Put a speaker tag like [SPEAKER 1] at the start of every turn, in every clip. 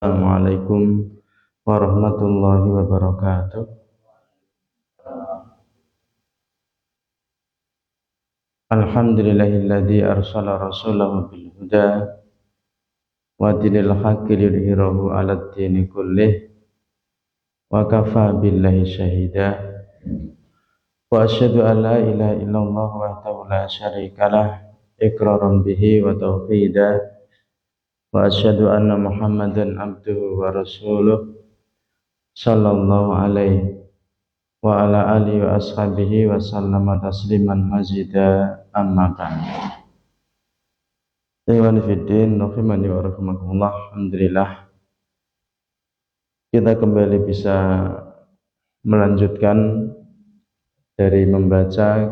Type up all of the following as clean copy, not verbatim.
[SPEAKER 1] Assalamualaikum warahmatullahi wabarakatuh. Alhamdulillahilladzi arsala rasulahu bil huda wa dinil haqqi liyudhhirahu 'alad dini kullih wa kafaa billahi syahida. Wa asyhadu an la ilaha illallah wahdahu la syarikalah iqraran bihi wa tauhida. Wa asyhadu anna Muhammadan abduhu wa rasuluh sallallahu alaihi wa ala alihi wa ashabihi wa sallama tasliman mazida amma ba'd. Ikhwan fiddin rahimani wa rahimakumullah. Alhamdulillah kita kembali bisa melanjutkan dari membaca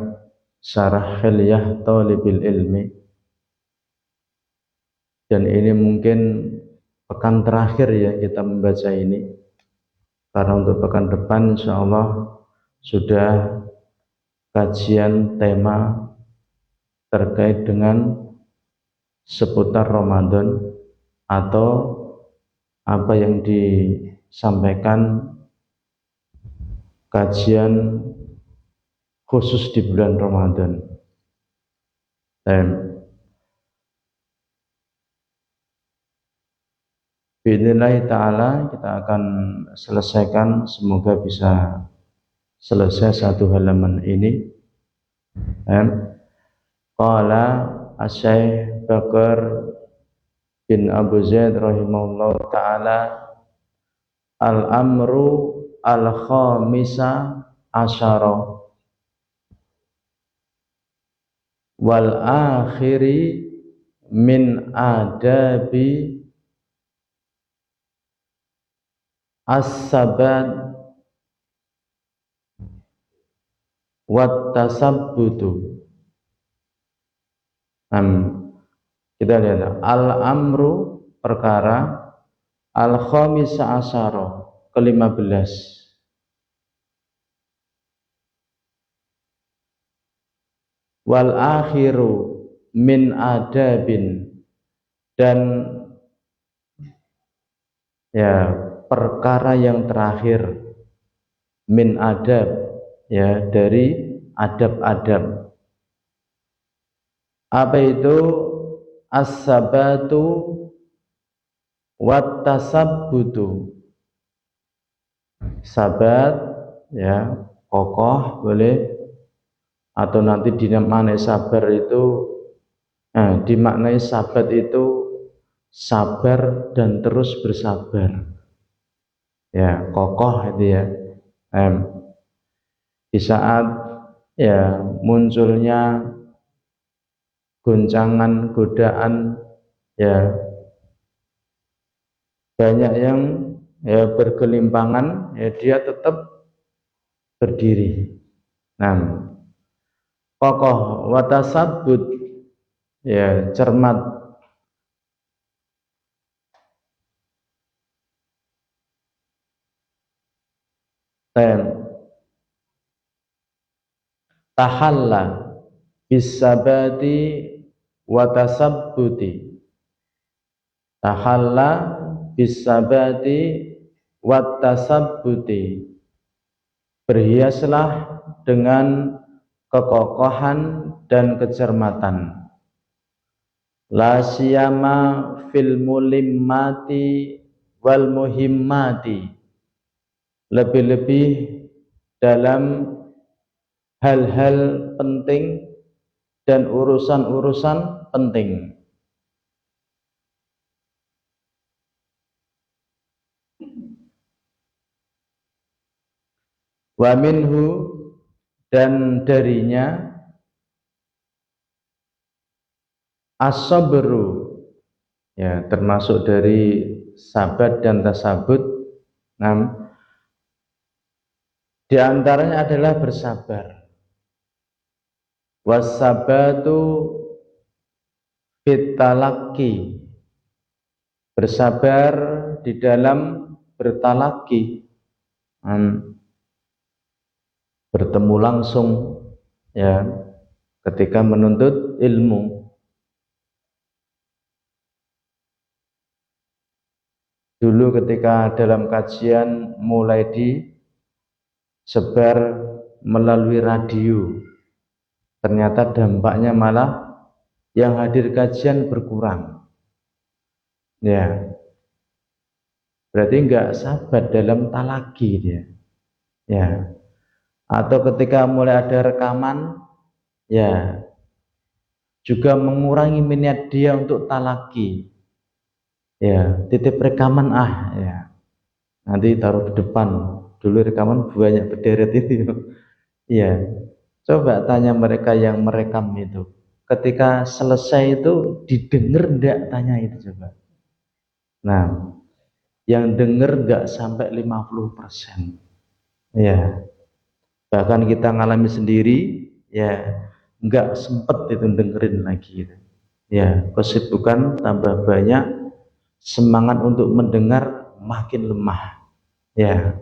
[SPEAKER 1] Syarah Hilyah Thalibil Ilmi, dan ini mungkin pekan terakhir ya kita membaca ini, karena untuk pekan depan insyaallah sudah kajian tema terkait dengan seputar Ramadan atau apa yang disampaikan kajian khusus di bulan Ramadan. Biidznillah ta'ala kita akan selesaikan, semoga bisa selesai satu halaman ini. Qala Asy-Syaikh Bakar bin Abu Zaid rahimahullah ta'ala, al-amru al-khamisa asyara wal akhiri min adabi as-sabat wat tasabbutu. Kita lihat al-amru perkara, al-khamisa asyara ke-15, wal akhiru min adabin, dan ya perkara yang terakhir min adab, ya dari adab-adab. Apa itu? As-sabatu wat tasabbutu. Sabat ya kokoh boleh, atau nanti dimaknai sabar itu dimaknai sabat itu sabar dan terus bersabar, ya kokoh itu ya. Di saat ya munculnya goncangan, godaan, ya banyak yang ya bergelimpangan, ya dia tetap berdiri. Kokoh, watasabbut, ya cermat. Tahalla bisabati watasabbuti. Tahalla bisabati watasabbuti. Berhiaslah dengan kekokohan dan kecermatan. La siyama fil mulimmati wal muhimmati. Lebih-lebih dalam hal-hal penting dan urusan-urusan penting. Wa minhu, dan darinya, as-sabru, ya termasuk dari sabat dan tasabut. Di antaranya adalah bersabar. Was-sabatu fit-talaqi, bersabar di dalam bertalaqi, bertemu langsung ya ketika menuntut ilmu. Dulu ketika dalam kajian mulai disebar melalui radio, ternyata dampaknya malah yang hadir kajian berkurang. Ya, berarti nggak sabar dalam talaki dia. Ya, atau ketika mulai ada rekaman, ya juga mengurangi minat dia untuk talaki. Ya, titip rekaman ya. Nanti taruh di depan. Dulu rekaman banyak berderet itu. Ya, coba tanya mereka yang merekam itu. Ketika selesai itu didengar enggak, tanya itu coba. Nah, yang denger enggak sampai 50%. Ya, bahkan kita ngalami sendiri, ya enggak sempet itu dengerin lagi gitu. Ya, kesibukan tambah banyak, semangat untuk mendengar makin lemah. Ya,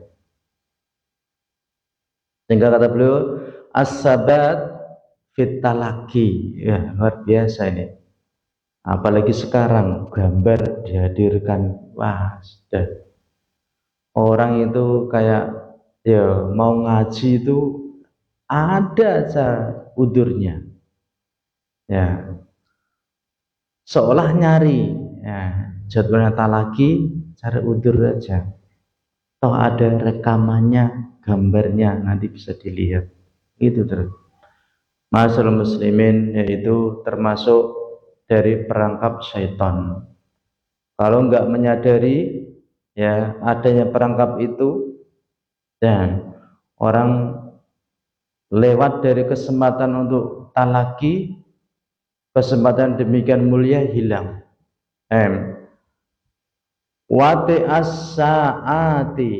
[SPEAKER 1] sehingga kata beliau as-sabat fit talaki. Ya, luar biasa ini. Apalagi sekarang gambar dihadirkan, wah sudah orang itu kayak ya mau ngaji itu ada aja udurnya. Ya, seolah nyari ya, jadwalnya talaki cari udur aja. Toh ada rekamannya, gambarnya nanti bisa dilihat. Itu terus. Masyaallah muslimin, yaitu termasuk dari perangkap syaitan. Kalau enggak menyadari ya adanya perangkap itu, dan orang lewat dari kesempatan untuk talaki, kesempatan demikian mulia hilang. Wati as-saati,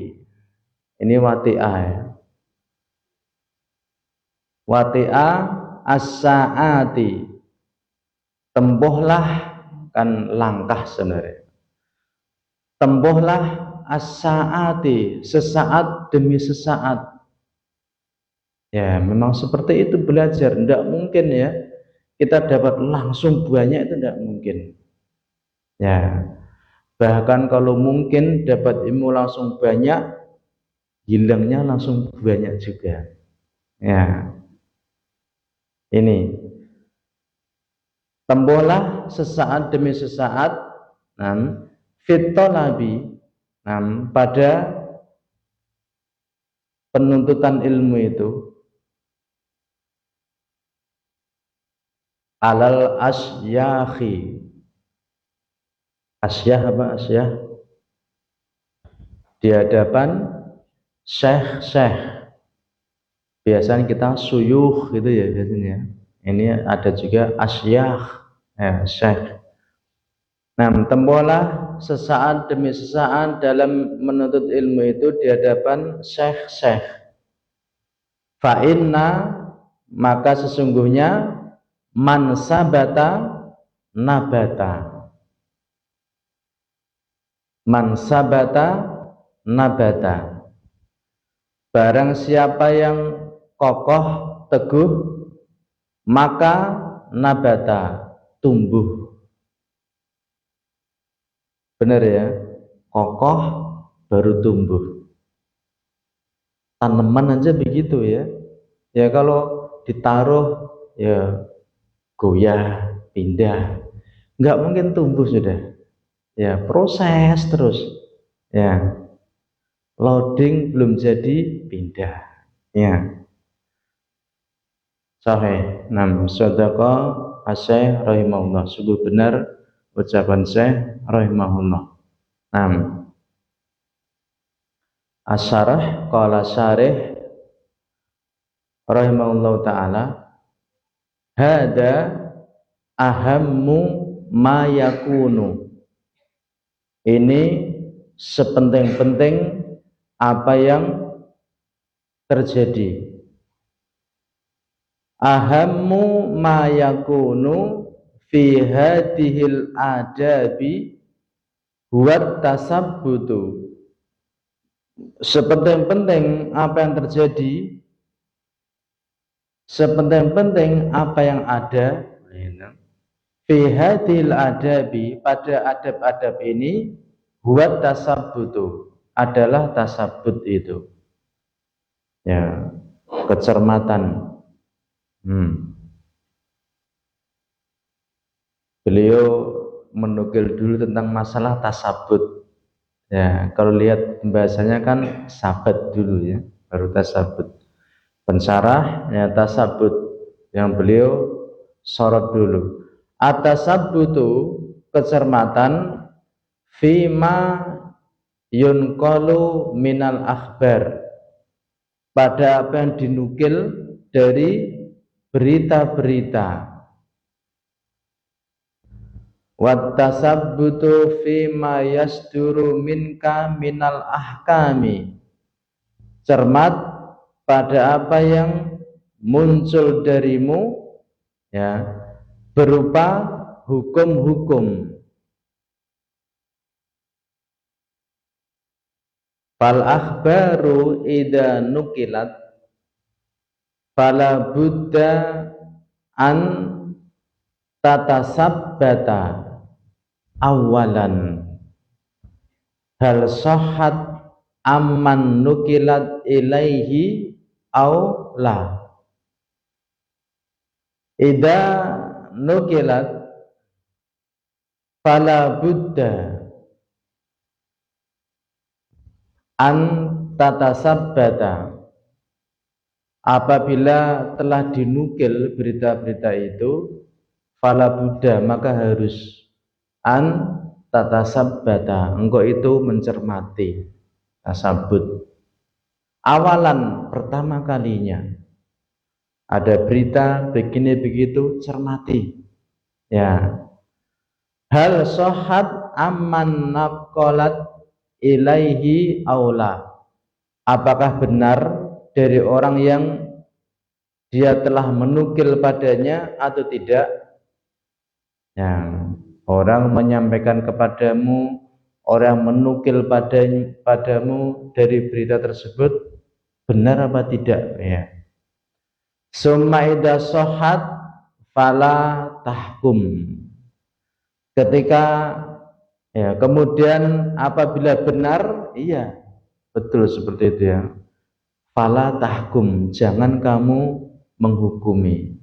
[SPEAKER 1] ini wati'ah ya. Wati'a as-saati, tempuhlah, kan langkah sebenarnya. Tempuhlah as-saati, sesaat demi sesaat. Ya, memang seperti itu belajar. Tidak mungkin ya kita dapat langsung banyak, itu tidak mungkin. Ya, bahkan kalau mungkin dapat ilmu langsung banyak, hilangnya langsung banyak juga. Ya, ini tempuhlah sesaat demi sesaat, fitolabi, pada penuntutan ilmu itu, alal asyakhi. Asyah apa asyah? Di hadapan syekh-syekh. Biasanya kita suyuh gitu ya biasanya. Ini ada juga asyah, ya, syekh. Nah, tempuhlah sesaat demi sesaat dalam menuntut ilmu itu di hadapan syekh-syekh. Fa inna, maka sesungguhnya, man sabata nabata. Man sabata nabata. Barang siapa yang kokoh teguh, maka nabata, tumbuh. Benar ya, kokoh baru tumbuh. Tanaman aja begitu ya. Ya kalau ditaruh ya goyah, pindah, nggak mungkin tumbuh sudah. Ya proses terus. Ya, loading belum jadi pindah. Ya, sahih. Sadaqa asy-syekh rahimahullah. Sungguh benar ucapan Syekh rahimahullah. Asyarah qala syarih rahimahullah taala, hada ahammu ma yakunu. Ini sepenting-penting apa yang terjadi. Ahammu ma yakunu fi hadhil adabi huwa tasabbutu. Sepenting-penting apa yang terjadi, sepenting-penting apa yang ada fi hadhil adabi, pada adab-adab ini, Huwa tasabbutu, adalah tasabbut itu. Ya, kecermatan. Beliau menukil dulu tentang masalah tasabbut. Ya, kalau lihat bahasanya kan sabat dulu ya, baru tasabbut. Pensyarah ya tasabbut yang beliau sorot dulu. At-tasabbutu, kecermatan, fima yunqalu minal akhbar, pada apa yang dinukil dari berita-berita. Wattasabbutu fima yasduru minka minal ahkami, cermat pada apa yang muncul darimu ya berupa hukum-hukum. Fal akhbaru idza nukilat fala budda an tatasabbata awalan hal sahhat amman nukilat ilaihi au la. Idza nukilat fala budda an tatasabbata, apabila telah dinukil berita-berita itu, fala budda, maka harus an tatasabbata, engkau itu mencermati, tasabbut. Awalan, pertama kalinya ada berita begini begitu, cermati. Ya. Hal sohat amman naqalat ilaihi aula, apakah benar dari orang yang dia telah menukil padanya atau tidak. Ya, orang menyampaikan kepadamu, orang menukil padamu dari berita tersebut, benar apa tidak ya. Summa idza sohat fala tahkum, ketika ya kemudian apabila benar, iya betul seperti itu ya, fala tahkum, jangan kamu menghukumi.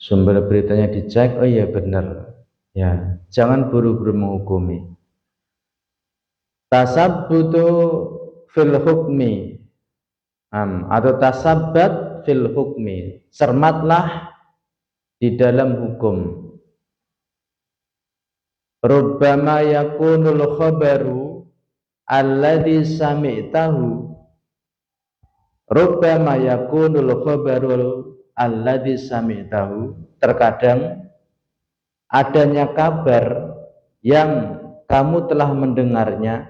[SPEAKER 1] Sumber beritanya dicek, oh iya benar ya, jangan buru-buru menghukumi. Tasabbutu fil hukmi, atau tasabbat fil hukmi, cermatlah di dalam hukum. Rubbama yakunul khabaru alladhi sami'tahu, rubbama yakunul khabaru alladhi sami'tahu, terkadang adanya kabar yang kamu telah mendengarnya,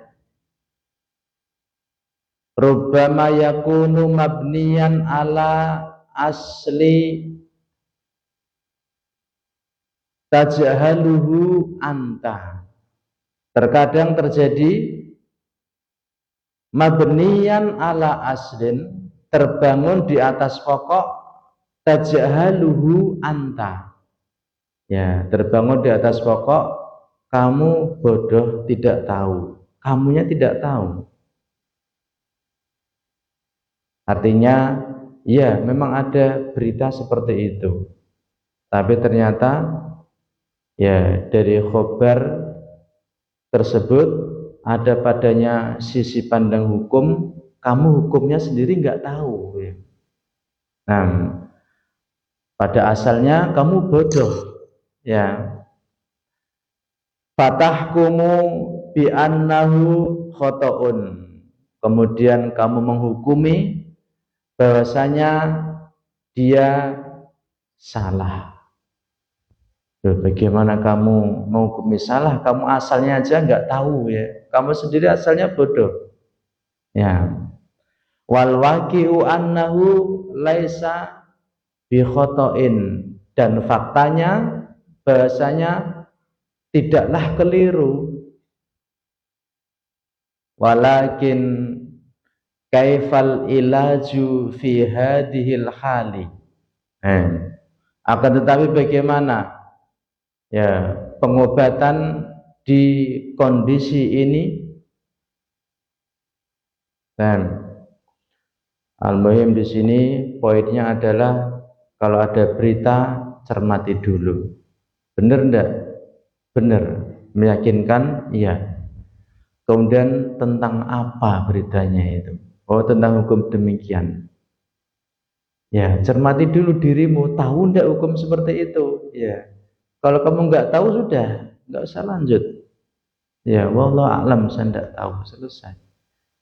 [SPEAKER 1] rubbama yakunu mabniyan ala asli tajhaluhu anta, terkadang terjadi mabniyan ala aslin, terbangun di atas pokok, tajhaluhu anta, ya terbangun di atas pokok kamu bodoh, tidak tahu, kamunya tidak tahu. Artinya ya memang ada berita seperti itu, tapi ternyata ya dari khobar tersebut ada padanya sisi pandang hukum, kamu hukumnya sendiri nggak tahu ya. Nah, pada asalnya kamu bodoh ya. Fatahkumu bi annahu khotoun, kemudian kamu menghukumi bahwasanya dia salah. Loh, bagaimana kamu menghukumi salah? Kamu asalnya aja nggak tahu ya. Kamu sendiri asalnya bodoh. Ya. Wal waqi'u annahu laisa bi khotoin, dan faktanya bahasanya tidaklah keliru. Walakin kaifal ilaju fi hadhil hali. Akan tetapi bagaimana Ya, pengobatan di kondisi ini dan al-muhim di sini poinnya adalah kalau ada berita cermati dulu. Benar enggak? Benar. Meyakinkan? Iya. Kemudian tentang apa beritanya itu? Oh, tentang hukum demikian. Ya, cermati dulu dirimu, tahu enggak hukum seperti itu? Ya. Kalau kamu enggak tahu sudah, enggak usah lanjut. Ya, wallahu a'lam, saya enggak tahu, selesai.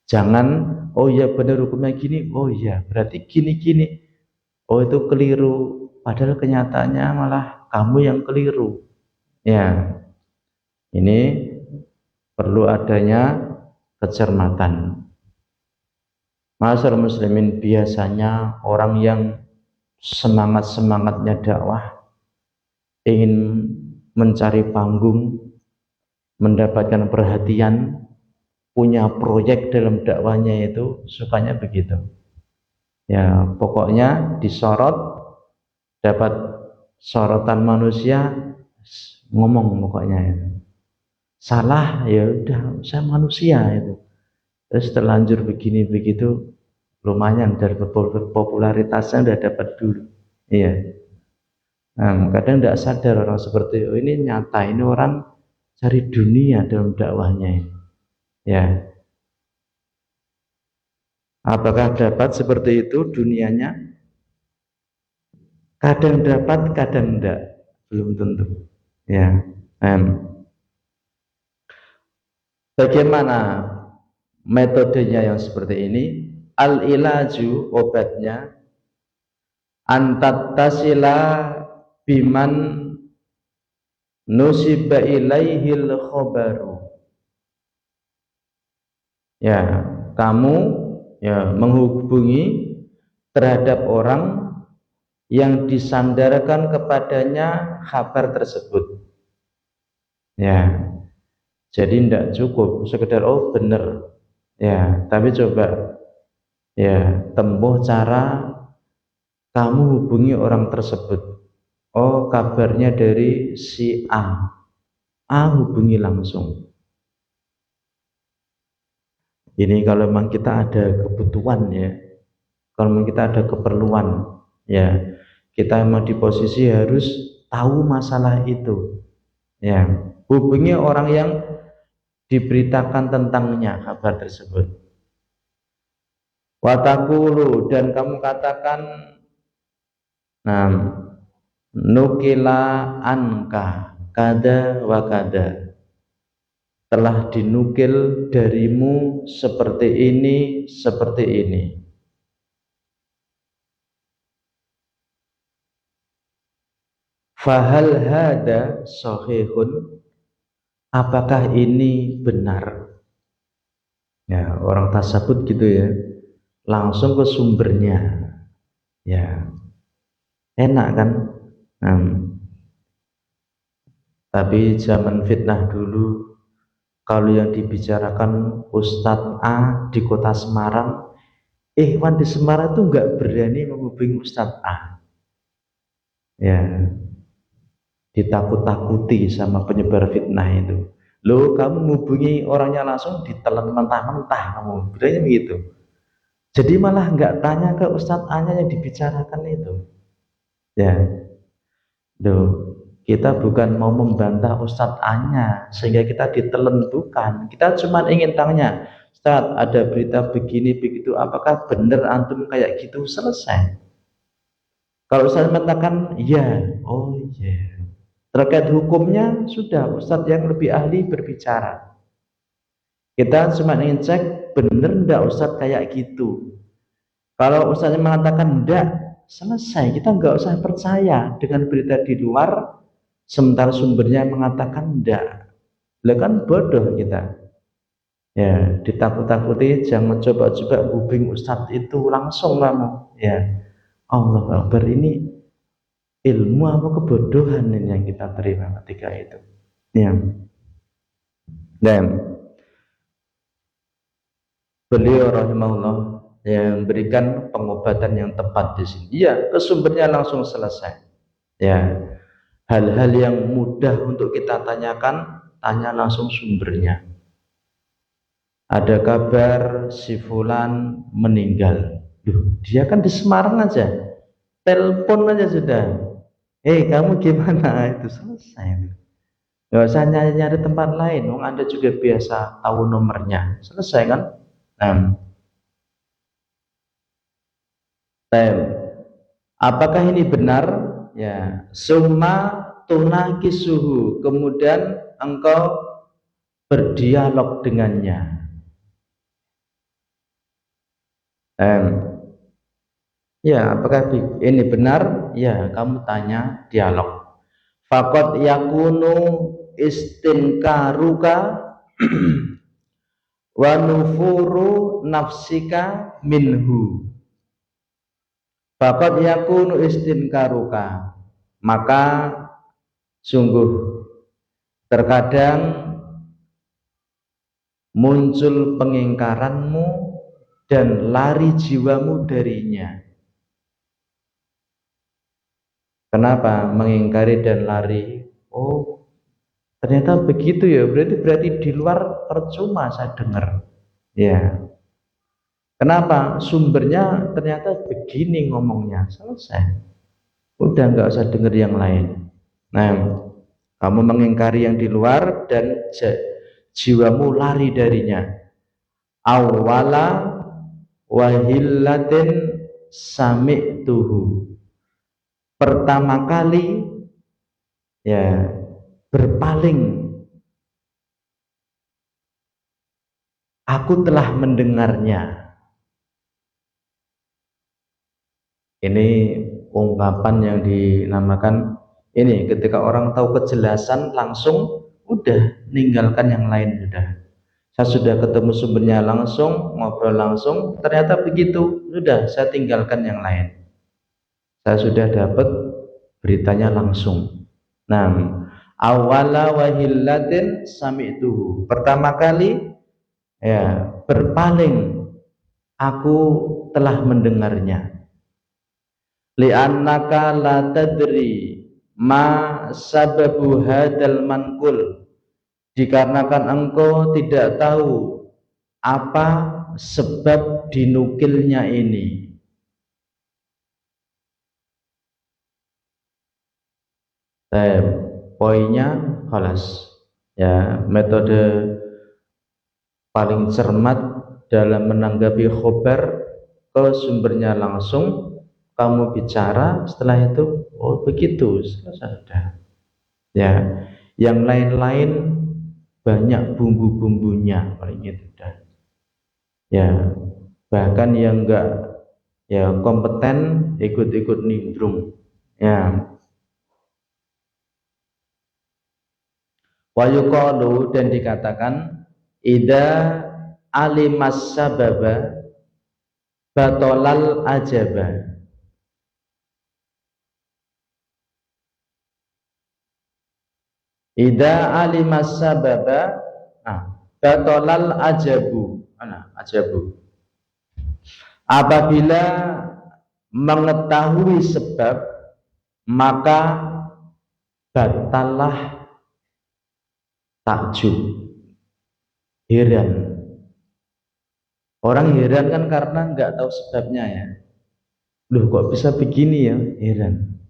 [SPEAKER 1] Jangan, oh ya benar hukumnya gini, oh iya berarti gini-gini. Oh itu keliru, padahal kenyataannya malah kamu yang keliru. Ya, ini perlu adanya kecermatan. Masyarakat muslimin, biasanya orang yang semangat-semangatnya dakwah, ingin mencari panggung, mendapatkan perhatian, punya proyek dalam dakwahnya itu sukanya begitu. Ya, pokoknya disorot, dapat sorotan manusia, ngomong pokoknya itu. Salah ya udah, saya manusia itu. Terus terlanjur begini begitu, lumayan dari popularitasnya udah dapat dulu. Iya. Nah, kadang tidak sadar orang seperti ini nyata, ini orang cari dunia dalam dakwahnya ini. Ya. Apakah dapat seperti itu dunianya? Kadang dapat, kadang enggak, belum tentu. Ya. Bagaimana metodenya yang seperti ini? Al-ilaju, obatnya, antattasila biman nusiba ilaihil khobaru. Ya, kamu ya menghubungi terhadap orang yang disandarkan kepadanya kabar tersebut. Ya, jadi tidak cukup sekedar oh benar. Ya, tapi coba ya tempuh cara kamu hubungi orang tersebut. Oh, kabarnya dari si A. A hubungi langsung. Ini kalau memang kita ada kebutuhan ya, kalau memang kita ada keperluan ya, kita memang di posisi harus tahu masalah itu. Ya, hubungi orang yang diberitakan tentangnya kabar tersebut. Watakulu, dan kamu katakan, nah, nukila anka kada wa kada, telah dinukil darimu seperti ini, seperti ini. Fahal hada sahihun, apakah ini benar? Ya, orang tasabut gitu ya, langsung ke sumbernya. Ya, enak kan? Tapi zaman fitnah dulu, kalau yang dibicarakan Ustadz A di kota Semarang, Ikhwan di Semarang tuh nggak berani menghubungi Ustadz A. Ya, ditakut-takuti sama penyebar fitnah itu. Loh, kamu menghubungi orangnya langsung ditelan mentah-mentah kamu, berarti begitu. Jadi malah nggak tanya ke Ustadz A-nya yang dibicarakan itu. Ya, loh, kita bukan mau membantah Ustadz A-nya sehingga kita ditelan, bukan. Kita cuma ingin tanya, Ustadz ada berita begini begitu, apakah benar antum kayak gitu? Selesai. Kalau Ustadz mengatakan ya, oh iya. Terkait hukumnya sudah Ustadz yang lebih ahli berbicara. Kita cuma ingin cek benar enggak Ustadz kayak gitu. Kalau Ustadz mengatakan enggak, selesai. Kita enggak usah percaya dengan berita di luar sementara sumbernya mengatakan enggak. Lah kan bodoh kita. Ya, ditakut-takuti, jangan coba-coba hubungi Ustadz itu langsung kamu. Ya, Allah Akbar, ini ilmu apa kebodohan ini yang kita terima ketika itu. Ya. Dan beliau rahimahullah yang memberikan pengobatan yang tepat di sini. Iya, ke sumbernya langsung selesai. Ya. hal-hal yang mudah untuk kita tanyakan, tanya langsung sumbernya. Ada kabar si fulan meninggal. Duh, dia kan di Semarang aja. Telepon aja sudah. Kamu gimana? Itu selesai. Nggak usah nyari-nyari tempat lain. Wong Anda juga biasa tahu nomornya. Selesai kan? Nah, apakah ini benar? Ya, summa tunakisuhu. Kemudian engkau berdialog dengannya. Ya, apakah ini benar? Ya, kamu tanya, dialog. Faqad yakunu istinkaruka wa nufuru nafsika minhu. Faqad yakunu istinkaruka. Maka sungguh terkadang muncul pengingkaranmu dan lari jiwamu darinya. Kenapa mengingkari dan lari? Oh, ternyata begitu ya. Berarti di luar percuma saya dengar. Ya. Kenapa? Sumbernya ternyata begini ngomongnya. Selesai. Udah nggak usah dengar yang lain. Nah, kamu mengingkari yang di luar dan jiwamu lari darinya. Awwala wahillatin sami'tuhu. Pertama kali ya berpaling, aku telah mendengarnya. Ini ungkapan yang dinamakan ini, ketika orang tahu kejelasan langsung udah ninggalkan yang lain. Saya sudah ketemu sumbernya langsung, ngobrol langsung, ternyata begitu, sudah saya tinggalkan yang lain. Saya sudah dapat beritanya langsung. Nah, awala wahillatin sami'tuhu. Pertama kali ya berpaling, aku telah mendengarnya. Li'annaka la tadri ma sababu hadal mankul. Dikarenakan engkau tidak tahu apa sebab dinukilnya ini. Poinnya halas ya, metode paling cermat dalam menanggapi khobar, ke sumbernya langsung, kamu bicara, setelah itu oh begitu, sudah ya. Yang lain-lain banyak bumbu-bumbunya paling itu dah ya, bahkan yang enggak ya kompeten ikut-ikut nimbrung ya. Wa yuqalu, dan dikatakan, idza alimas sababa batolal ajaba. Idza alimas sababa batolal ajabu. Ajabu. Apabila mengetahui sebab, maka batalah takjub, heran. Orang heran kan karena nggak tahu sebabnya ya. Loh kok bisa begini ya, heran.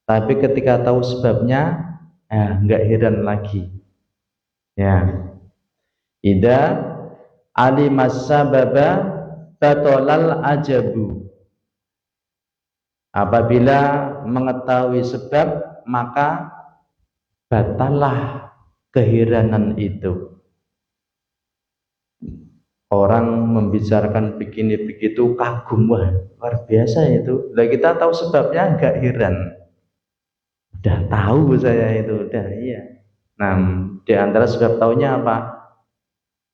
[SPEAKER 1] Tapi ketika tahu sebabnya, nggak heran lagi. Ya. Ida alimas sababa batolal ajabu. Apabila mengetahui sebab, maka batalah keheranan itu. Orang membicarakan begini begitu kagum, wah luar biasa itu. Lah kita tahu sebabnya enggak heran. Udah tahu saya itu, udah iya. Nah, di antara sebab taunya apa?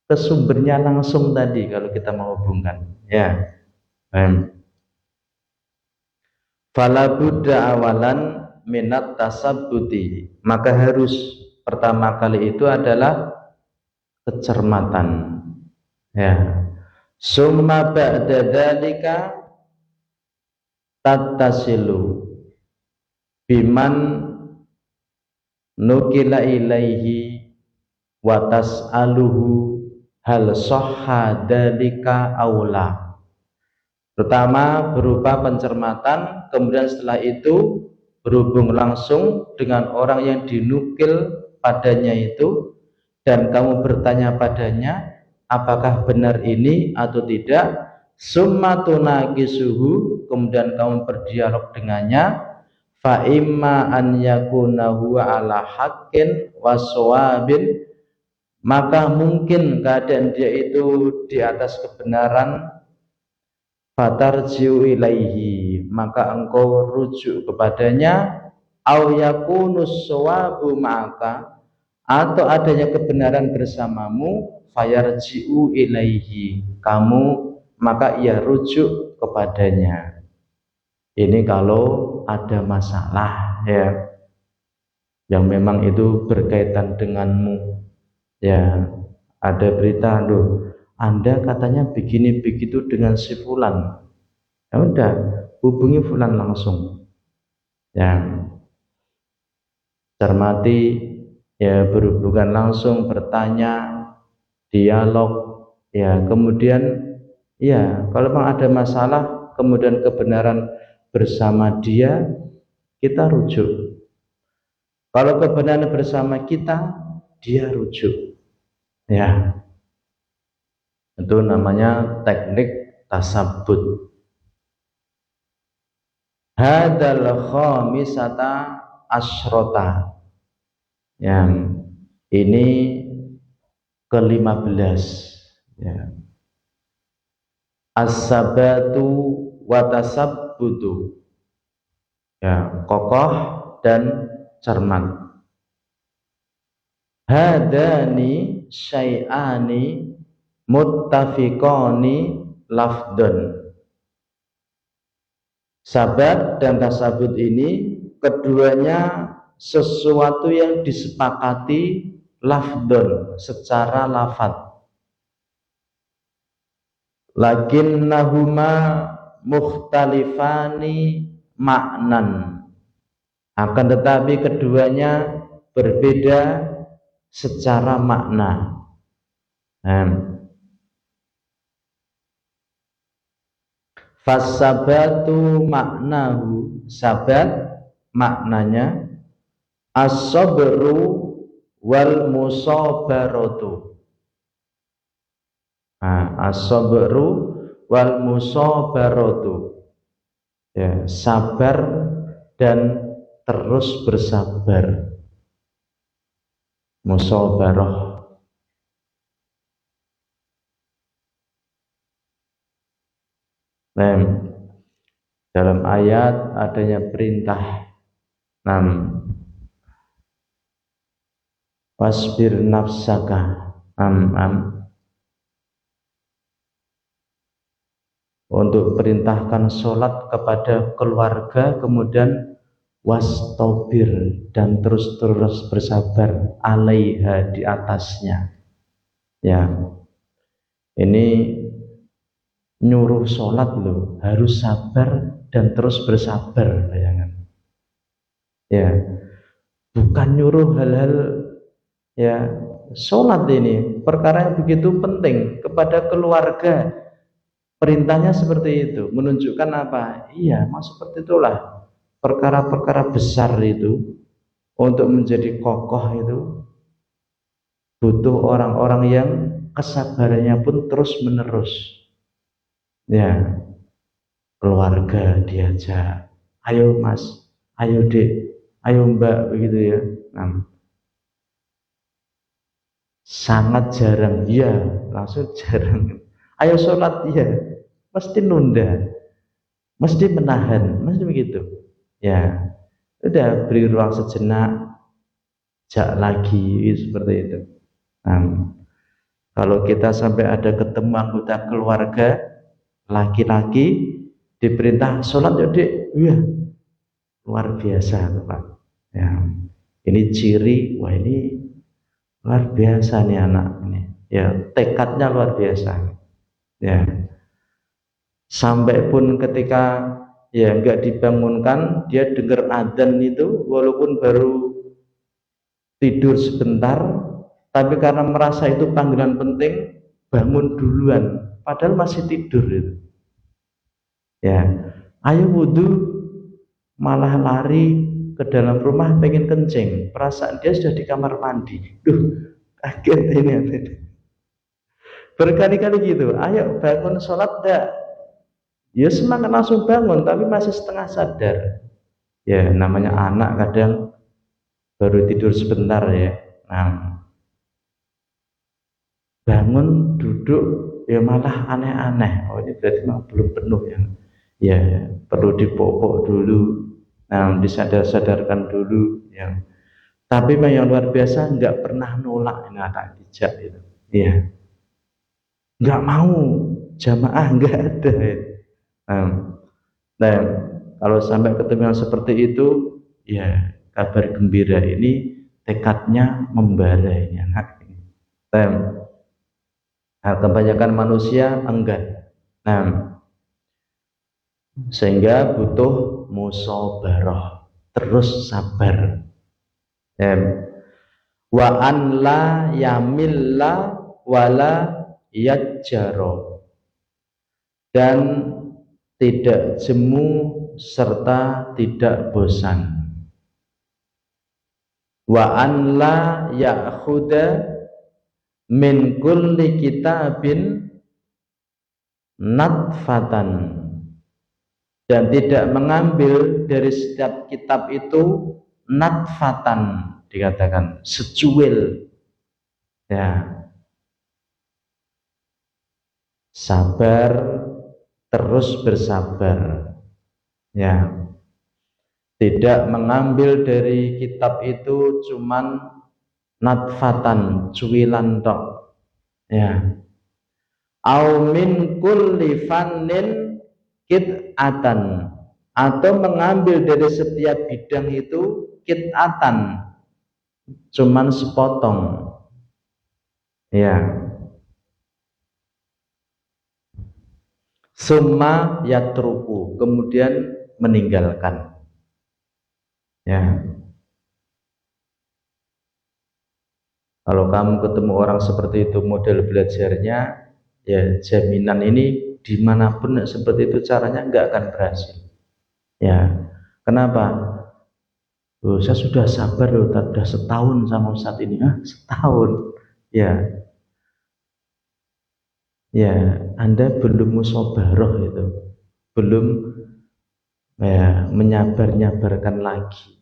[SPEAKER 1] Ke sumbernya langsung tadi kalau kita mau hubungkan. Ya. Fala budda awalan minat tasabbuti. Maka harus pertama kali itu adalah kecermatan. Ya. Summa ba'da dzalika tattasilu biman nukila ilaihi wa tas'aluhu hal sahha dzalika aula. Pertama berupa pencermatan, kemudian setelah itu berhubung langsung dengan orang yang dinukil padanya itu, dan kamu bertanya padanya apakah benar ini atau tidak. Summa tunaqisuhu, kemudian kamu berdialog dengannya. Fa imma an yakuna huwa ala haqqin waswabin, maka mungkin keadaan dia itu di atas kebenaran. Fatarji'u ilaihi, maka engkau rujuk kepadanya. Au yakunus shawabu ma'aka, atau adanya kebenaran bersamamu. Fayarji'u ilaihi, kamu maka ia rujuk kepadanya. Ini kalau ada masalah ya, yang memang itu berkaitan denganmu ya. Ada berita, loh Anda katanya begini begitu dengan si fulan, ya udah hubungi fulan langsung ya, cermati ya, berhubungan langsung, bertanya, dialog ya. Kemudian ya kalau memang ada masalah kemudian kebenaran bersama dia, kita rujuk. Kalau kebenaran bersama kita, dia rujuk ya. Itu namanya teknik tasabbut. Hadal khamisata asyrota, yang ini ke-15 ya. As-sabatu wa tasabbutu ya, kokoh dan cermat. Hadani syai'ani muttafiqani lafdun. Sabat dan tasabut ini keduanya sesuatu yang disepakati lafdun, secara lafad. Lakinnahuma mukhtalifani maknan, akan tetapi keduanya berbeda secara makna. Fasabatu maknahu, sabat maknanya as-sabru wal musabaratu. As-sabru wal musabaratu ya, sabar dan terus bersabar. Musabarah. Dalam ayat adanya perintah wasbir nafsaka untuk perintahkan sholat kepada keluarga, kemudian wastobir dan terus bersabar alaiha, di atasnya ya. Ini nyuruh sholat loh, harus sabar dan terus bersabar, bayangan ya, bukan nyuruh hal-hal ya. Sholat ini perkara yang begitu penting kepada keluarga, perintahnya seperti itu, menunjukkan apa? Iya, seperti itulah perkara-perkara besar itu. Untuk menjadi kokoh itu butuh orang-orang yang kesabarannya pun terus menerus ya. Keluarga diajak, ayo mas, ayo dek, ayo mbak, begitu ya. Sangat jarang ya, langsung jarang. Ayo sholat ya, mesti nunda, mesti menahan, mesti begitu ya. Udah beri ruang sejenak, jak lagi, seperti itu. Kalau kita sampai ada ketemu anggota keluarga laki-laki diperintah sholat ya dek, iya, luar biasa Pak ya. Ini ciri, wah ini luar biasa nih anak ini ya, tekadnya luar biasa ya. Sampai pun ketika ya enggak dibangunkan, dia dengar adzan itu walaupun baru tidur sebentar, tapi karena merasa itu panggilan penting, bangun duluan, padahal masih tidur itu. Ya, ayo wudhu, malah lari ke dalam rumah pengen kencing, perasaan dia sudah di kamar mandi. Duh, kaget ini. Berkali-kali gitu, ayo bangun sholat dah. Ya semangat langsung bangun, tapi masih setengah sadar. Ya namanya anak kadang baru tidur sebentar ya. Nah, bangun duduk ya malah aneh-aneh. Oh ini berarti memang belum penuh ya perlu dipopok dulu. Nah disadar-sadarkan dulu yang. Tapi yang luar biasa nggak pernah nolak ini anak bijak itu. Ya nggak mau jamaah nggak ada ya. Nah, kalau sampai ketemu yang seperti itu, ya kabar gembira ini tekadnya membara ini anak ini. Nah, kebanyakan manusia enggak. Nah, sehingga butuh musabarah, terus sabar. Wa an la yamilla wala yajjaro, dan tidak jemu serta tidak bosan. Wa an la ya'khuda min kulli kitabin natfatan, dan tidak mengambil dari setiap kitab itu natfatan, dikatakan secuil. Ya, sabar, terus bersabar. Ya, tidak mengambil dari kitab itu cuman natfatan, cuilan tok. Ya, au min kulli fannin kit'atan, atau mengambil dari setiap bidang itu kit'atan, cuman sepotong. Ya, summa yatruku, kemudian meninggalkan. Ya, kalau kamu ketemu orang seperti itu model belajarnya, ya jaminan ini dimanapun seperti itu caranya nggak akan berhasil. Ya, kenapa? Loh, saya sudah sabar loh, sudah setahun sama Ustaz ini. Setahun. Ya, ya Anda belum musabarah itu, belum ya menyabar-nyabarkan lagi.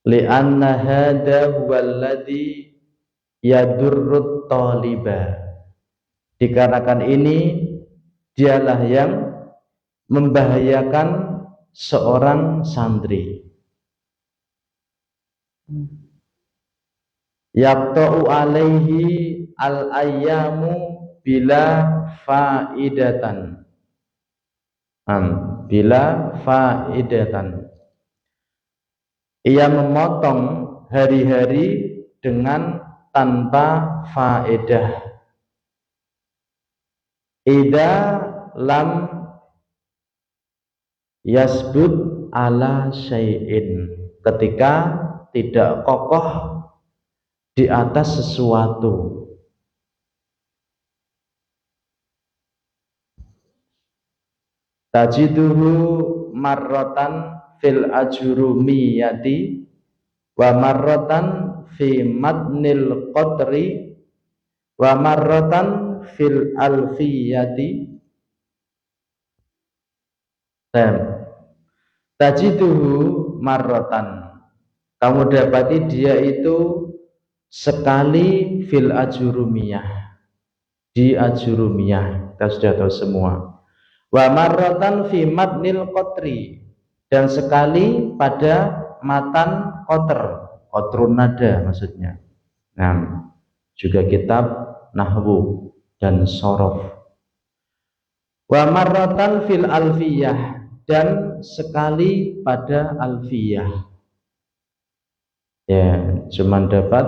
[SPEAKER 1] Li'anna hadha huwallazi yadurrut taliba, dikarenakan ini dialah yang membahayakan seorang santri. Yaqta'u alaihi al-ayyamu bila faidatan. Bila faidatan, ia memotong hari-hari dengan tanpa faedah. Idza lam yasbut ala syai'in, ketika tidak kokoh di atas sesuatu. Tajiduhu marrotan fil ajurumiyati wa marrotan fi madnil qadri wa marrotan fil alfiyati. Tajiduhu marrotan, kamu dapati dia itu sekali fil ajurumiyah, di ajurumiyah, kita sudah tahu semua. Wa marrotan fi madnil qatri, dan sekali pada matan qatr, qatrun nada maksudnya. Nah, juga kitab nahwu dan sorof. Wa marrotan fil alfiyah, dan sekali pada alfiyah. Ya, cuman dapat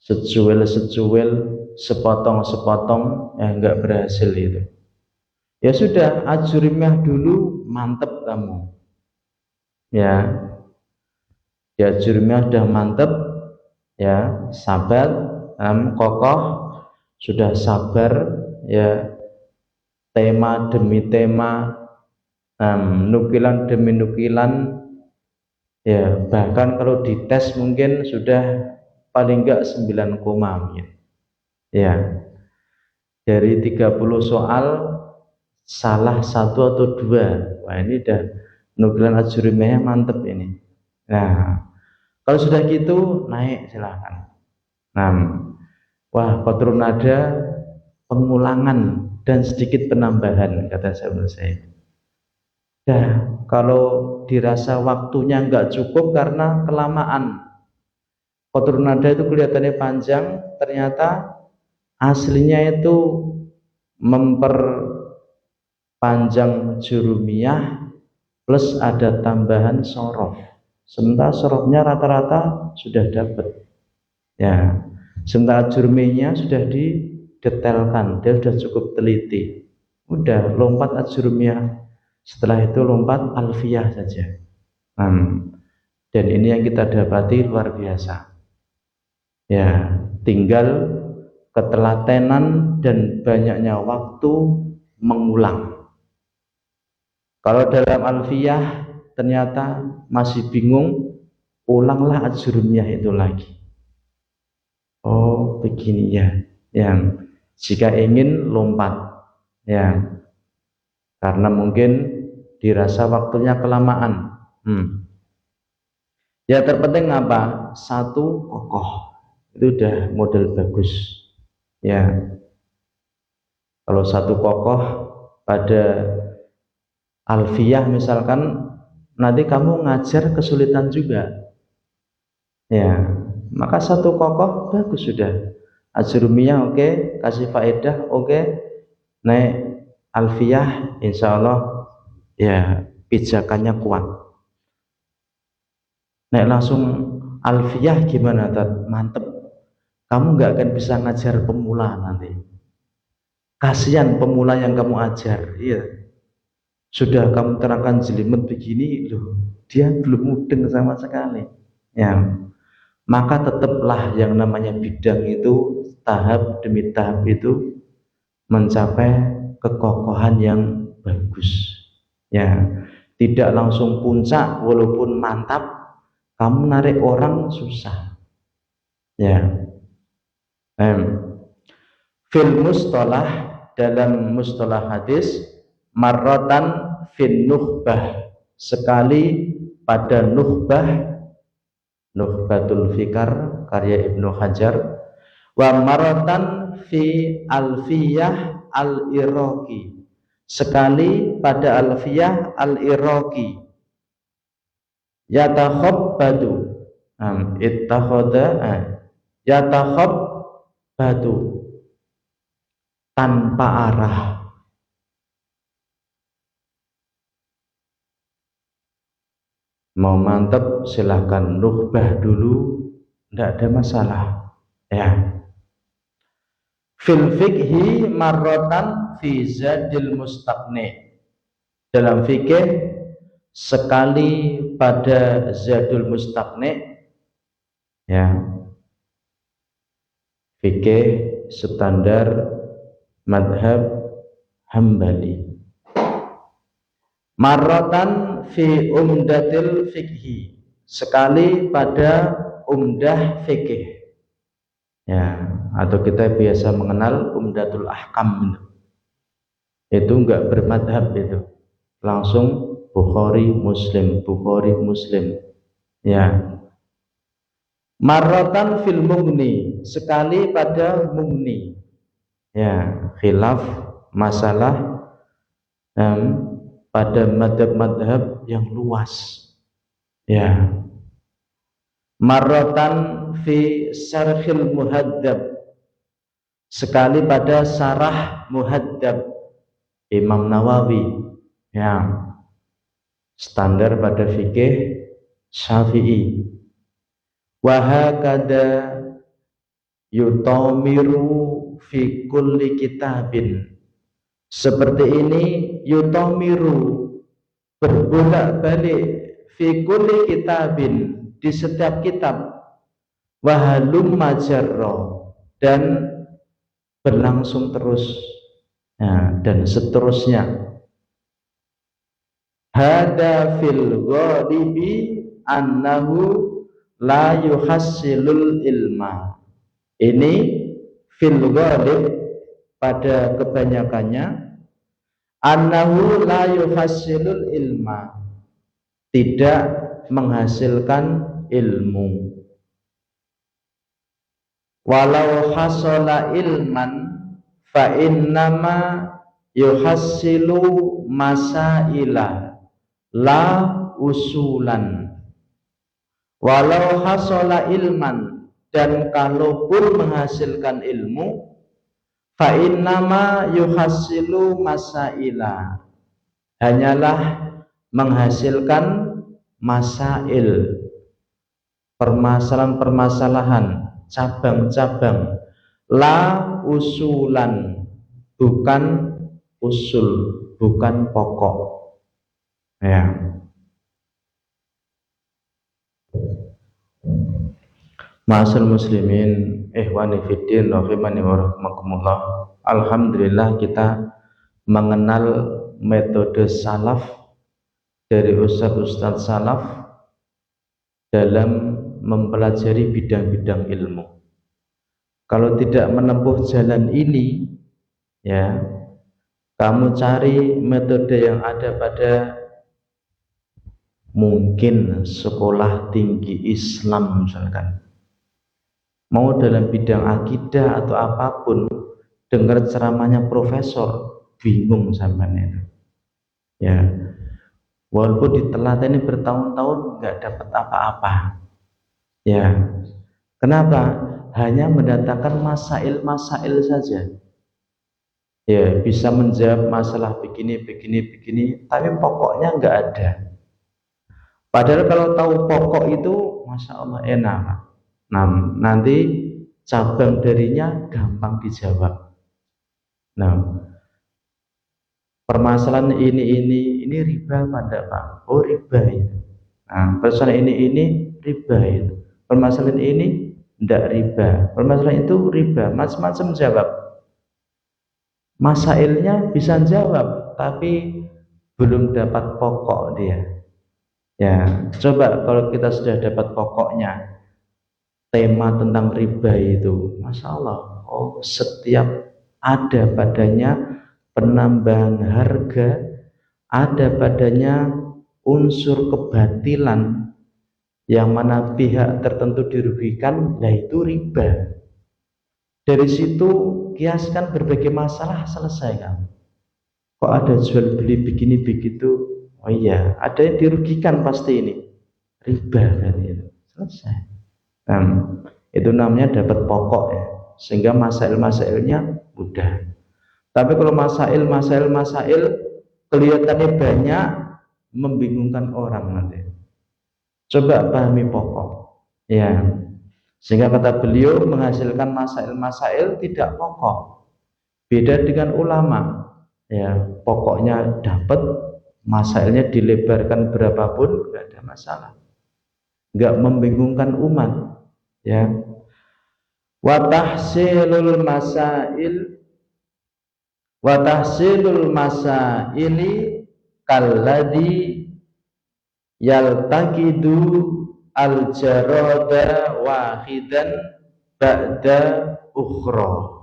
[SPEAKER 1] secuil-secuil, sepotong-sepotong, enggak berhasil itu. Ya sudah, ajurimah dulu, mantep kamu. ya, ya jurumiyah sudah mantep, ya sabar, kokoh, sudah sabar, ya tema demi tema, nukilan demi nukilan, ya bahkan kalau dites mungkin sudah paling enggak 9 koma mungkin. Ya, dari 30 soal salah 1 atau 2. Wah, ini udah nukilan ajurumiyahnya mantep ini. Nah, kalau sudah gitu naik silahkan. Nah, wah qatrun nada pengulangan dan sedikit penambahan kata saya. Nah, kalau dirasa waktunya nggak cukup karena kelamaan, qatrun nada itu kelihatannya panjang, ternyata aslinya itu memperpanjang jurumiyah plus ada tambahan sorof. Sementara sorofnya rata-rata sudah dapat. Ya, sementara jurumiyahnya sudah didetailkan, dia sudah cukup teliti. Udah lompat ajurumiyah, setelah itu lompat alfiyah saja. Dan ini yang kita dapati luar biasa. Ya, tinggal ketelatenan dan banyaknya waktu mengulang. Kalau dalam alfiyah ternyata masih bingung, ulanglah ajurumiyah itu lagi. Oh begini ya, yang jika ingin lompat, ya karena mungkin dirasa waktunya kelamaan. Ya terpenting apa? Satu kokoh, itu udah model bagus. Ya, kalau satu kokoh pada alfiyah misalkan, nanti kamu ngajar kesulitan juga. Ya, maka satu kokoh bagus sudah. Ajurumiyah oke, kasih faedah oke, naik alfiyah insya Allah ya pijakannya kuat. Naik langsung alfiyah gimana Tat? Mantep. Kamu nggak akan bisa ngajar pemula nanti. Kasihan pemula yang kamu ajar. Iya. Sudah kamu terangkan jelimet begini loh, dia belum mudeng sama sekali. Ya. Maka tetaplah yang namanya bidang itu tahap demi tahap itu mencapai kekokohan yang bagus. Ya, tidak langsung puncak walaupun mantap, kamu narik orang susah. Ya, fil mustalah, dalam mustalah hadis, marrotan fin nuhbah, sekali pada nuhbah, Nuhbatul Fikar karya Ibnu Hajar, wa marrotan fi alfiyah al-Iraqi, sekali pada alfiyah al-Iraqi, yatakhabbadu, ittakhadha, yatakhabbadu, tanpa arah. Mau mantep silahkan nuhbah dulu, tidak ada masalah. Ya. Fil fikhi marrotan fi zadil mustaqni, dalam fikih sekali pada zadul mustaqni. Ya, fikih standar madhab Hambali. Marrotan fi umdatil fikhi, sekali pada umdah fikih. Ya, atau kita biasa mengenal umdatul ahkam, itu enggak bermadhab, itu langsung Bukhari Muslim, Bukhari Muslim. Ya, marrotan fil mughni, sekali pada mughni. Ya, khilaf masalah pada madhab-madhab yang luas. Ya, marrotan fi syarhil muhaddab, sekali pada syarah muhaddab Imam Nawawi. Ya, standar pada fikih Syafi'i. Wa hakada yutamiru fi kulli kitabin, seperti ini yutamiru, berbolak-balik fi kulli kitabin, di setiap kitab, wahalum majarro, dan berlangsung terus, nah, dan seterusnya. Hada fil ghalibi annahu la yuhassilul ilma. Ini fil ghalib, pada kebanyakannya, annahu la yuhassilul ilma, tidak menghasilkan ilmu. Walau hasala ilman fa innama yuhassilu masaila la usulan. Walau hasala ilman, dan kalaupun menghasilkan ilmu, fa innama yuhassilu masaila, hanyalah menghasilkan masail, permasalahan-permasalahan, cabang-cabang, la usulan, bukan usul, bukan pokok. Ya. Ma'asal muslimin, ihwani fiddin, rahimani wa rahmakumullah. Alhamdulillah kita mengenal metode salaf dari ustadz-ustadz salaf dalam mempelajari bidang-bidang ilmu. Kalau tidak menempuh jalan ini, ya, kamu cari metode yang ada pada mungkin sekolah tinggi Islam misalkan, mau dalam bidang akidah atau apapun, dengar ceramahnya profesor, bingung sampean itu. Ya, walaupun ditelateni bertahun-tahun nggak dapat apa-apa. Ya, kenapa? Hanya mendatangkan masail-masail saja. Ya, bisa menjawab masalah begini, tapi pokoknya nggak ada. Padahal kalau tahu pokok itu, masya Allah enak. Nah, nanti cabang darinya gampang dijawab. Nah, permasalahan ini riba pada Pak? Oh, riba itu. Nah, permasalahan ini riba itu. Permasalahan ini tidak riba. Permasalahan itu riba. Macam-macam jawab. Masailnya bisa jawab, tapi belum dapat pokok dia. Ya, coba kalau kita sudah dapat pokoknya, tema tentang riba itu, masya Allah, oh, setiap ada padanya penambahan harga, ada padanya unsur kebatilan, yang mana pihak tertentu dirugikan, yaitu riba. Dari situ kiaskan berbagai masalah, selesai kan? Kok ada jual beli begini begitu? Oh iya, ada yang dirugikan pasti ini, riba kan itu, selesai. Itu namanya dapat pokok ya, sehingga masail-masailnya mudah. Tapi kalau masail kelihatannya banyak, membingungkan orang nanti. Coba pahami pokok, ya. Sehingga kata beliau, menghasilkan masail-masail tidak pokok. Beda dengan ulama, ya, pokoknya dapat, masailnya dilebarkan berapapun nggak ada masalah, nggak membingungkan umat, ya. Wa tahsilul masaili kalladhi yaltaqidu al-jarada wahidan ba'da ukhra.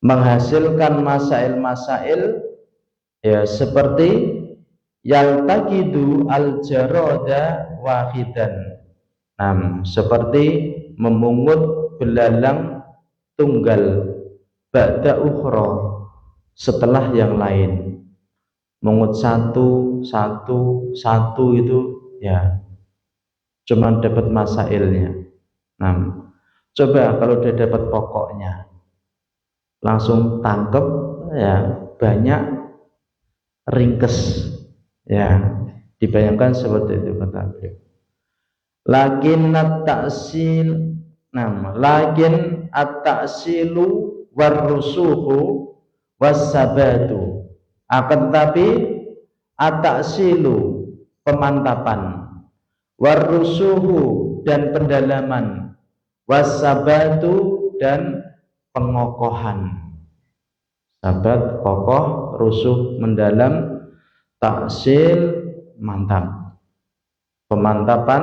[SPEAKER 1] Menghasilkan masail-masail, ya, seperti yaltaqidu al-jarada wahidan. Seperti memungut belalang tunggal, ba'da ukhra, setelah yang lain. Mungut satu itu, ya, cuma dapat masailnya. Coba kalau udah dapat pokoknya, langsung tangkep, ya, banyak ringkes, ya, dibayangkan seperti itu kata beliau. Lakin at-ta'silu warrusuhu wassabatu, akan tetapi at-ta'silu, pemantapan, warusuhu dan pendalaman, wasabatu dan pengokohan. Sabat kokoh, rusuh mendalam, taksil mantap, pemantapan,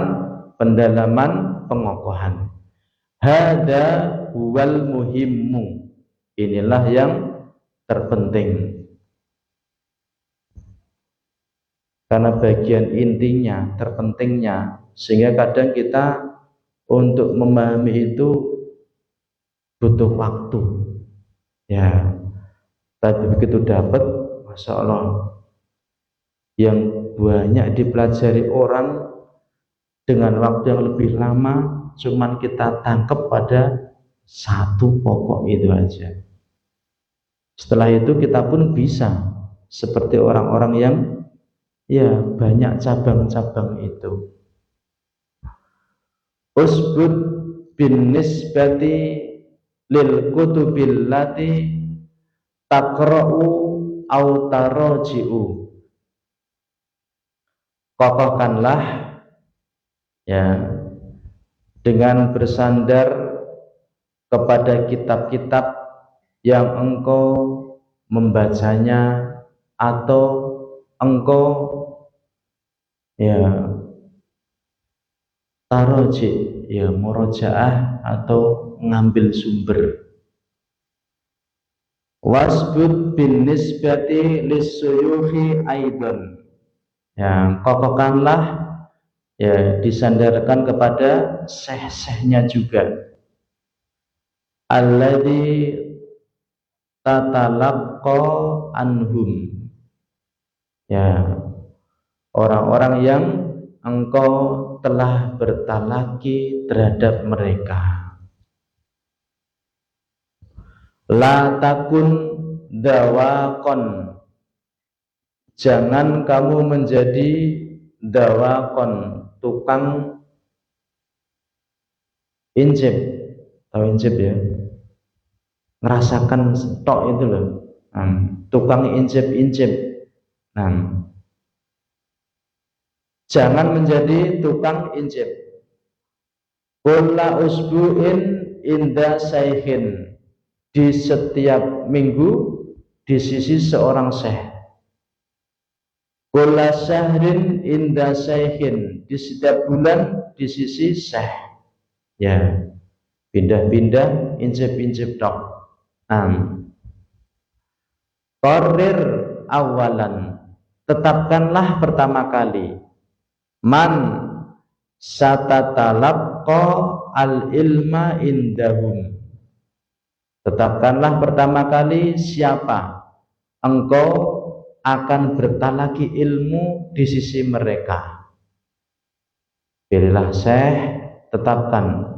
[SPEAKER 1] pendalaman, pengokohan. Hada huwal muhimmu, inilah yang terpenting. Karena bagian intinya, terpentingnya, sehingga kadang kita untuk memahami itu butuh waktu. Ya, tapi begitu dapat, Masya Allah, yang banyak dipelajari orang dengan waktu yang lebih lama, cuman kita tangkap pada satu pokok itu aja. Setelah itu kita pun bisa seperti orang-orang yang ya banyak cabang-cabang itu. Usbud bin nisbati lil kutubil lati takra'u au taraji'u. Kokohkanlah ya dengan bersandar kepada kitab-kitab yang engkau membacanya atau engkau ya taroji, ya murojaah atau ngambil sumber. Wasbud bin nisbati lissuyuhi aidan, ya kokohkanlah ya disandarkan kepada syekh-syekhnya juga. Alladzi tatalaqqa anhum, ya orang-orang yang engkau telah bertalaki terhadap mereka. La takun dawakon, jangan kamu menjadi dawakon, tukang injek. Tahu injek ya? Ngerasakan stok itu loh. Tukang injek-injek. Jangan menjadi tukang injek. Kulla usbu'in inda saykhin, di setiap minggu di sisi seorang syekh. Kulla syahrin inda saykhin, di setiap bulan di sisi syekh. Ya, pindah-pindah, injek-injek tok. Qarir awalan, tetapkanlah pertama kali. Man satatalaqqa al-ilma indahum, tetapkanlah pertama kali siapa engkau akan bertalaki ilmu di sisi mereka. Pilihlah syekh, tetapkan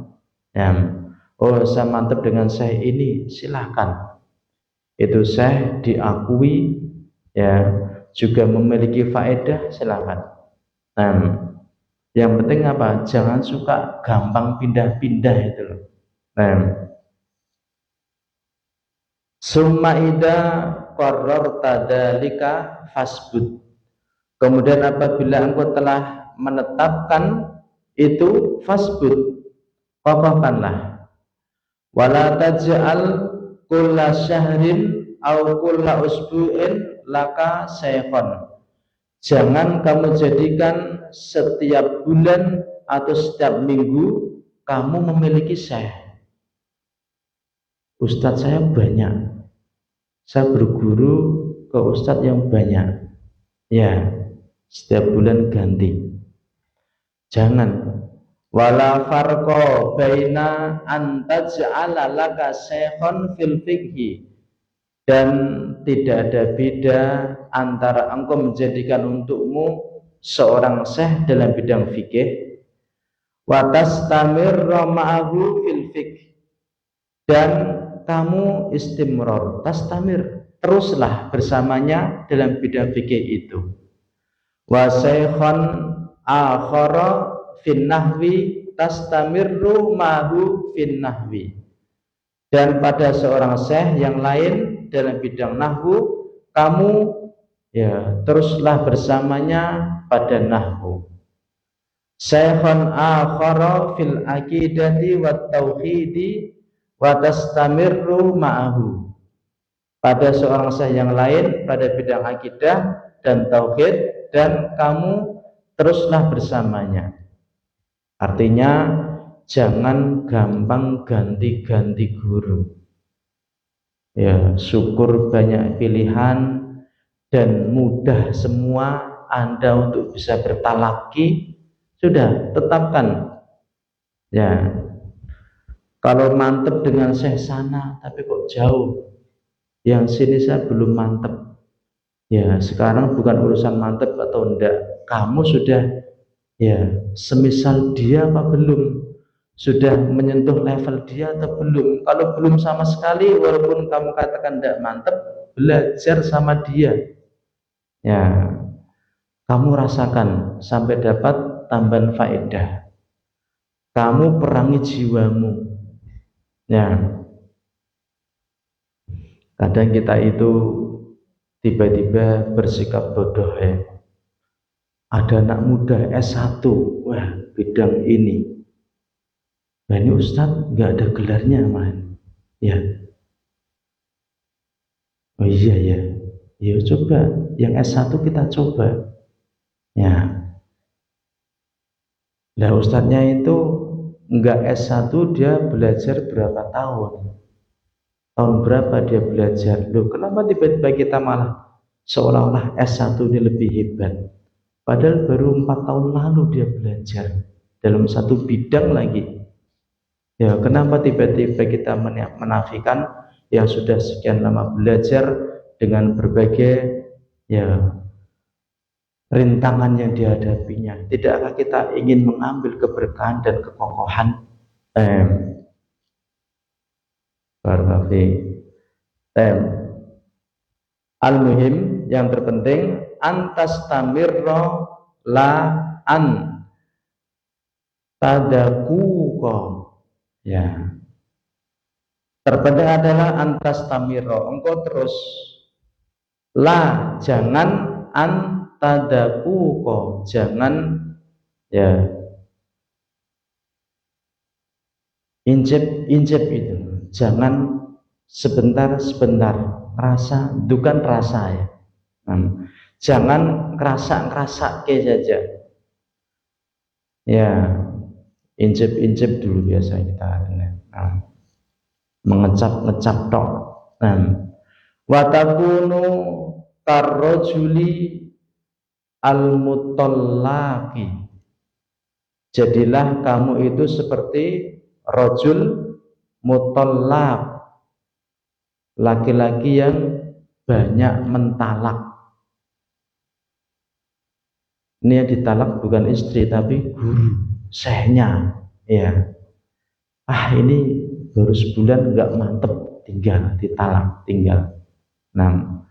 [SPEAKER 1] ya. Oh, saya mantap dengan syekh ini, silahkan. Itu syekh diakui ya, juga memiliki faedah, silahkan. Yang penting apa? Jangan suka gampang pindah-pindah itu loh. Summa idza qarrarta dzalika fasbud, kemudian apabila engkau telah menetapkan itu, fasbud, kokohkanlah. Wala taj'al kulla syahrin au kulla usbu'in laka syekhon, jangan kamu jadikan setiap bulan atau setiap minggu kamu memiliki syekh. Ustadz saya banyak, saya berguru ke ustadz yang banyak, ya setiap bulan ganti. Jangan. Wala farqa baina an taj'ala laka syekhon fil fiqhi, dan tidak ada beda antara engkau menjadikan untukmu seorang syekh dalam bidang fikih, wa tastamirra ma'ahu fil fiqh, dan kamu istimror, tastamir, teruslah bersamanya dalam bidang fikih itu. Wa syekhon akhara fin nahwi tastamirru ma'ahu fin nahwi, dan pada seorang syekh yang lain dalam bidang nahwu kamu ya teruslah bersamanya pada nahwu. Syekhon akhara fil aqidati wat tauhidi wa tastamirru ma'ahu. Pada seorang syekh yang lain pada bidang akidah dan tauhid, dan kamu teruslah bersamanya. Artinya jangan gampang ganti-ganti guru. Ya, syukur banyak pilihan dan mudah semua Anda untuk bisa bertalaki. Sudah, tetapkan. Ya, kalau mantep dengan syekh sana, tapi kok jauh. Yang sini saya belum mantep. Ya, sekarang bukan urusan mantep atau enggak. Kamu sudah, ya, semisal dia apa belum? Sudah menyentuh level dia atau belum? Kalau belum sama sekali, walaupun kamu katakan enggak mantep, belajar sama dia. Ya, kamu rasakan sampai dapat tambahan faedah. Kamu perangi jiwamu. Ya, kadang kita itu tiba-tiba bersikap bodoh ya. Ada anak muda S1, wah bidang ini. Nah ini Ustadz nggak ada gelarnya man. Ya, oh iya ya. Ya coba yang S1 kita coba. Ya, nah Ustadznya itu nggak S1, dia belajar berapa tahun? Tahun berapa dia belajar? Loh, kenapa tiba-tiba kita malah seolah-olah S1 ini lebih hebat? Padahal baru 4 tahun lalu dia belajar dalam satu bidang lagi. Ya, kenapa tiba-tiba kita menafikan yang sudah sekian lama belajar dengan berbagai ya rintangan yang dihadapinya? Tidakkah kita ingin mengambil keberkahan dan kekokohan? Al-muhim, yang terpenting antas tamirro la an tadakuko. Ya, terpenting adalah antas tamirro, engkau terus, la jangan, an tadakuko jangan, ya injep itu, jangan sebentar rasa, bukan rasa ya. Jangan ngerasa ke saja. Ya, injep dulu biasa kita. Mengecap tok. Watakunu karrojuli al-mutallaqi. Jadilah kamu itu seperti rojul mutallaq, laki-laki yang banyak mentalak. Ini yang ditalak bukan istri tapi guru, syekhnya. Ya, ini baru sebulan nggak mantep, tinggal ditalak, tinggal. Nah,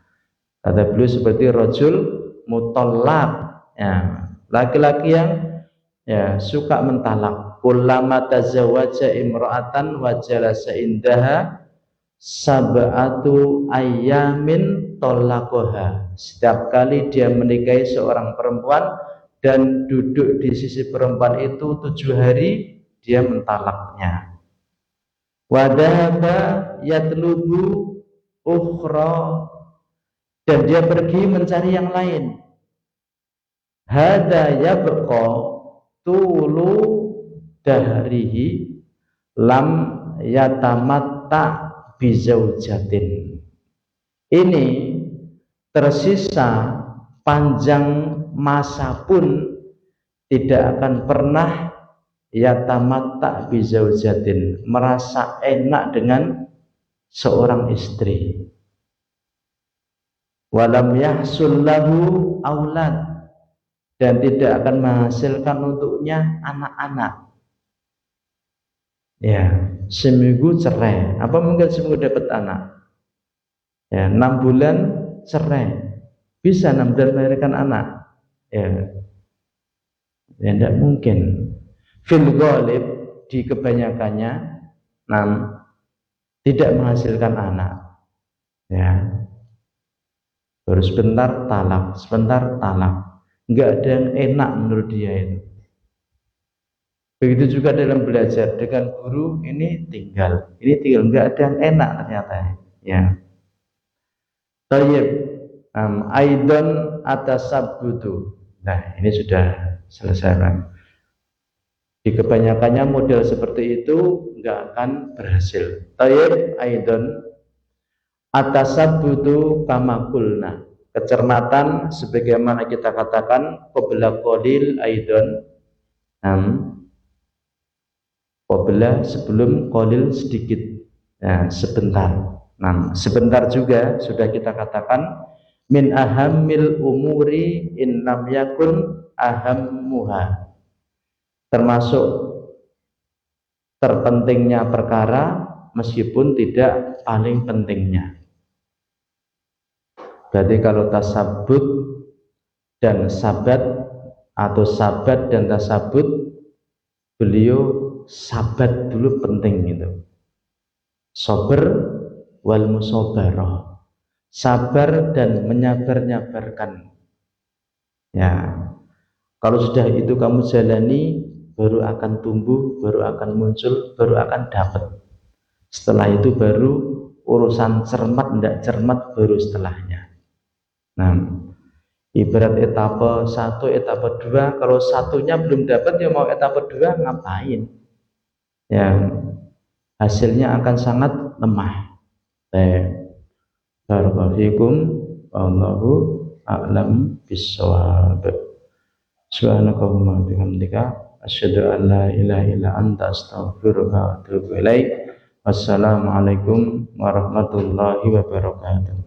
[SPEAKER 1] kata beliau seperti rojul mutallaq, ya, laki-laki yang ya suka mentalak. Kullama tazawwaja imra'atan wa jalasa indaha sab'atu ayyamin tolaqoha. Setiap kali dia menikahi seorang perempuan dan duduk di sisi perempuan itu 7 hari, dia mentalaknya. Wadahaba yatlubu ukhra, dan dia pergi mencari yang lain. Hada yabqa tulu dahrihi lam yatamatta bizaujatin. Ini tersisa panjang masa pun tidak akan pernah yatamatta bizaujatin, merasa enak dengan seorang istri. Walam yahsul lahu aulad, dan tidak akan menghasilkan untuknya anak-anak. Ya, seminggu cerai, apa mungkin seminggu dapat anak? Ya, 6 bulan cerai, bisa 6 bulan melahirkan anak? Ya, tidak mungkin. Fil ghalib, di kebanyakannya tidak menghasilkan anak. Ya, baru sebentar talak, sebentar talak. Nggak ada yang enak menurut dia itu. Begitu juga dalam belajar dengan guru, ini tinggal nggak ada yang enak ternyata ya. Tayyib, aidon atas sabbutu. Nah ini sudah selesai kan. Di kebanyakannya model seperti itu nggak akan berhasil. Tayyib aidon atas sabbutu kamakulna. Kecermatan sebagaimana kita katakan qabla qalil aidon. Qabla sebelum qalil sedikit. Nah, sebentar. Nah, sebentar juga sudah kita katakan min ahammil umuri in lam yakun ahammuha. Termasuk terpentingnya perkara meskipun tidak paling pentingnya. Berarti kalau tasabut dan sabat atau sabat dan tasabut, beliau sabat dulu penting gitu. Sabar wal musabarah, sabar dan menyabar-nyabarkan. Ya, kalau sudah itu kamu jalani, baru akan tumbuh, baru akan muncul, baru akan dapat. Setelah itu baru urusan cermat tidak cermat baru setelahnya. Nah, ibarat etapa 1, etapa 2, kalau satunya belum dapat ya mau etapa 2 ngapain? Ya, hasilnya akan sangat lemah. Barakallahu fikum, wallahu a'lam bissawab. Subhanakallahumma bihamdika asyhadu an la ilaha illa anta astaghfiruka wa atubu ilaik. Wassalamualaikum warahmatullahi wabarakatuh.